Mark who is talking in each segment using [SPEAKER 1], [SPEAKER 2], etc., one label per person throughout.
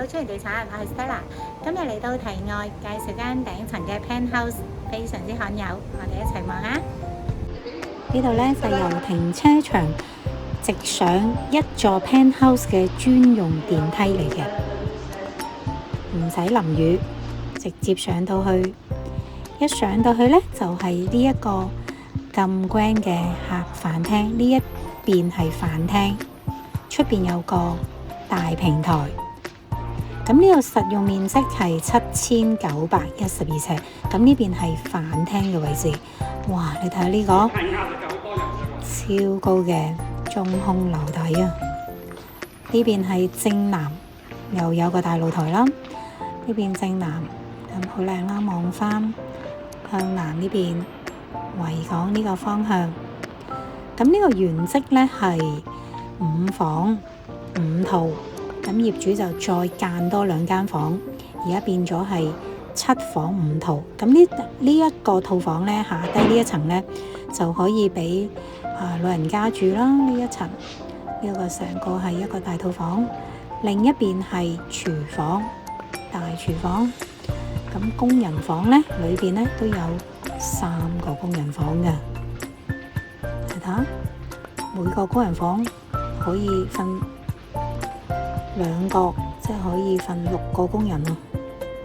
[SPEAKER 1] 專業地產，我係 Stella。今日嚟到題外介紹間頂層嘅 penthouse，非常之罕有，我哋一齊望下。呢度呢就由停車場直上一座 penthouse 嘅專用電梯嚟嘅，唔使淋雨，直接上到去。一上到去呢，就係呢一個咁 grand 嘅客飯廳，呢一邊係飯廳，出邊有個大平台。咁呢個實用面積係7912尺，咁呢邊係飯廳嘅位置。哇！你睇下呢個超高嘅中空樓底啊！呢邊係正南，又有個大露台啦。呢邊正南咁好靚啦，望翻向南呢邊維港呢個方向。咁呢個原則呢係5房5套，咁業主就再間多2間房，而家變咗係7房5套。咁呢一個套房呢，下低呢一層呢，就可以俾老人家住啦。呢一層呢個成個係一個大套房，另一邊係廚房，大廚房。咁工人房呢，裏邊呢都有3個工人房嘅。睇下每個工人房可以瞓2個，即係可以瞓6個工人啊，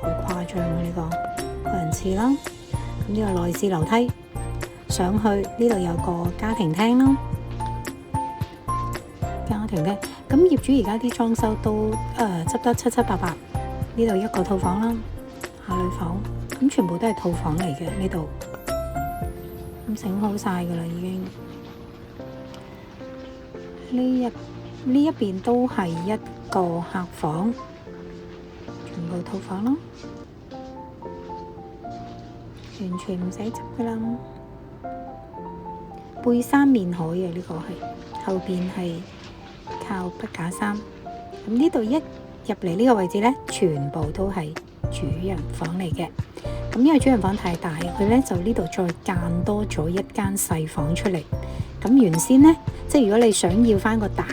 [SPEAKER 1] 好誇張啊！呢個個人廁啦。咁呢個內置樓梯上去，呢度有個家庭廳啦。家庭廳，咁業主而家啲裝修都執得七七八八。呢度一個套房啦，下女房，咁全部都係套房嚟嘅呢度，咁整好晒噶啦已經。呢一邊都係一個客房，全部套房咯，完全唔使執噶啦。背山面海嘅呢個係，後邊係靠筆架山。咁呢度一入嚟呢個位置呢，全部都係主人房嚟嘅。咁因為主人房太大，佢呢就呢度再間多咗一間細房出嚟。咁原先呢，即係如果你想要翻個大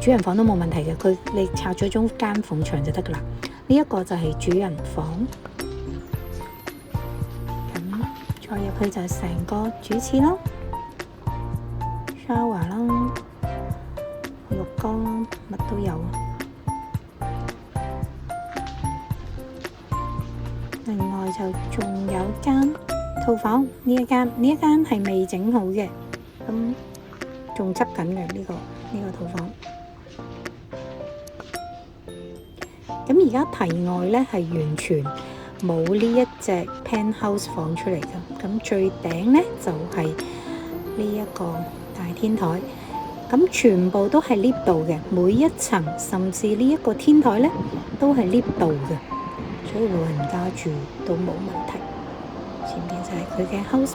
[SPEAKER 1] 主人房都冇問題嘅，你拆咗中間縫牆就得噶啦。呢一個就係主人房。咁再入去就係成個主廁啦、shower 啦、浴缸啦，乜都有。另外就仲有間套房，呢一間係未整好嘅，咁仲執緊嘅呢個套房。咁而家題外呢係完全冇呢一隻 penthouse 房出嚟嘅。咁最頂呢就係呢一個大天台，咁全部都係 lift 到嘅，每一層甚至呢一個天台呢都係 lift 到嘅。所以老人家住都冇問題。前邊就係佢嘅 house。